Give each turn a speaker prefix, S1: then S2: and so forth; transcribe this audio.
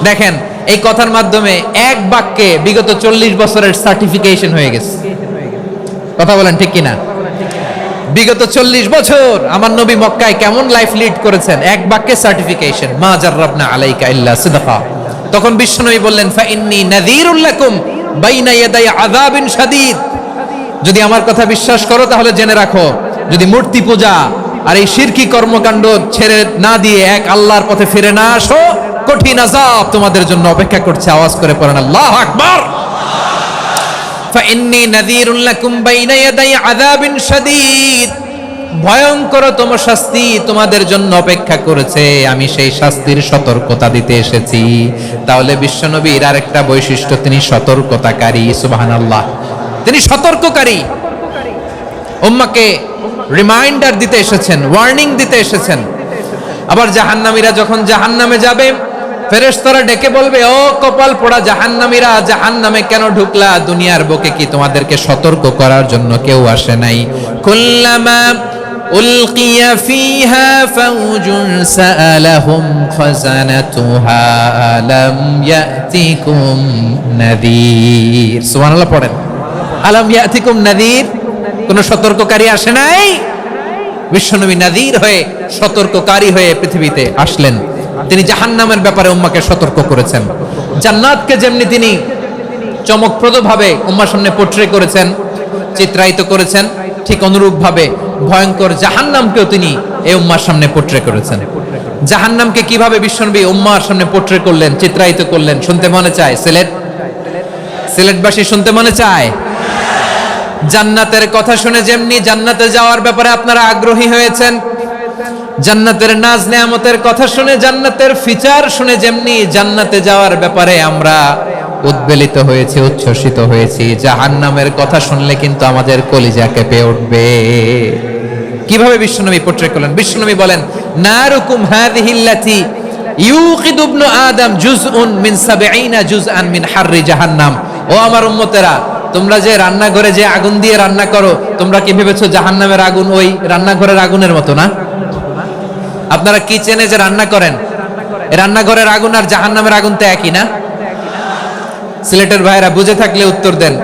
S1: দেখেন এই কথার মাধ্যমে এক বাক্যে বিগত 40 বছরের সার্টিফিকেশন হয়ে গেছে। কথা বলেন ঠিক কিনা? বিগত 40 বছর আমার নবী মক্কায় কেমন লাইফ লিড করেছেন, এক বাক্যে সার্টিফিকেশন, মা জাররাবনা আলাইকা ইল্লা সিদকা। তখন বিশ্বনবী বললেন, ফা ইন্নী নাযীরুল লাকুম বাইনা ইয়াদাই আযাবিন শাদীদ। যদি আমার কথা বিশ্বাস করো তাহলে জেনে রাখো, যদি মূর্তি পূজা আর এই শিরকি কর্মকাণ্ড ছেড়ে না দিয়ে এক আল্লাহর পথে ফিরে না আসো, কঠিন আযাব তোমাদের জন্য অপেক্ষা করছে। আওয়াজ করে পড়েন আল্লাহু আকবার। ফাইন্নী নাযীরুল লাকুম বাইনা ইয়াদাই আযাবিন শাদীদ। ভয়ঙ্করতম শাস্তি তোমাদের জন্য অপেক্ষা করেছে, আমি সেই শাস্তির সতর্কতা দিতে এসেছি। তাহলে বিশ্বনবীর আরেকটা বৈশিষ্ট্য, তিনি সতর্কতাকারী। সুবহানাল্লাহ, তিনি সতর্ককারী। উম্মাহকে রিমাইন্ডার দিতে এসেছেন, ওয়ার্নিং দিতে এসেছেন। আবার জাহান্নামীরা যখন জাহান্নামে যাবে, ফেরেশতারা ডেকে বলবে, ও কপাল পোড়া জাহান্নামীরা, জাহান্নামে কেন ঢুকলা? দুনিয়ার বুকে কি তোমাদেরকে সতর্ক করার জন্য কেউ আসে নাই? কুল্লামা উলকিয়া ফিহা ফাউজুন সাআলাহুম খাযানাতুহা আলাম ইয়াতিকুম নাযীর। সুবহানাল্লাহ পড়েন, আলাম ইয়াতিকুম নাযীর। কোন সতর্ককারী আসে নাই? বিশ্বনবী নাযীর হয়ে, সতর্ককারী হয়ে পৃথিবীতে আসলেন। তিনি জাহান্নামের ব্যাপারে উম্মাকে সতর্ক করেছেন। জান্নাতকে যেমনি তিনি চমকপ্রদভাবে উম্মার সামনে পোট্রে করেছেন, চিত্রায়িত করেছেন, ঠিক অনুরূপভাবে ভয়ঙ্কর জাহান্নামকেও তিনি এই উম্মার সামনে পোট্রে করেছেন। জাহান্নামকে কিভাবে বিশ্বনবী উম্মার সামনে পোট্রে করলেন, চিত্রায়িত করলেন, শুনতে মনে চায়? সিলেটবাসী শুনতে মনে চায়? জান্নাতের কথা শুনে যেমনি জান্নাতে যাওয়ার ব্যাপারে আপনারা আগ্রহী হয়েছেন, জান্নাতের নাজ নেয়ামতের কথা শুনে, জান্নাতের ফিচার শুনে যেমনি জান্নাতে যাওয়ার ব্যাপারে আমরা উদ্বেলিত হয়েছি, উচ্ছ্বসিত হয়েছি, জাহান্নামের কথা শুনলে কিন্তু আমাদের কলিজা কেঁপে উঠবে। কিভাবে বিশ্বনবী পোট্রে করলেন? বিশ্বনবী বলেন, নারুকুম হাযিহিল্লাতী ইউকিদু ইবনু আদম জুজউন মিন ৭০ জুজআন মিন হাররি জাহান্নাম। ও আমার উম্মতেরা, তোমরা যে রান্নাঘরে যে আগুন দিয়ে রান্না করো, তোমরা কি ভেবেছো জাহান্নামের আগুন ওই রান্নাঘরের আগুনের মতো না? আপনারা কিচেনে যে রান্না করেন, রান্নাঘরের আগুন আর জাহান্নামের আগুন তো একই না? সিলেটের ভাইরা বুঝে থাকলে উত্তর দেন।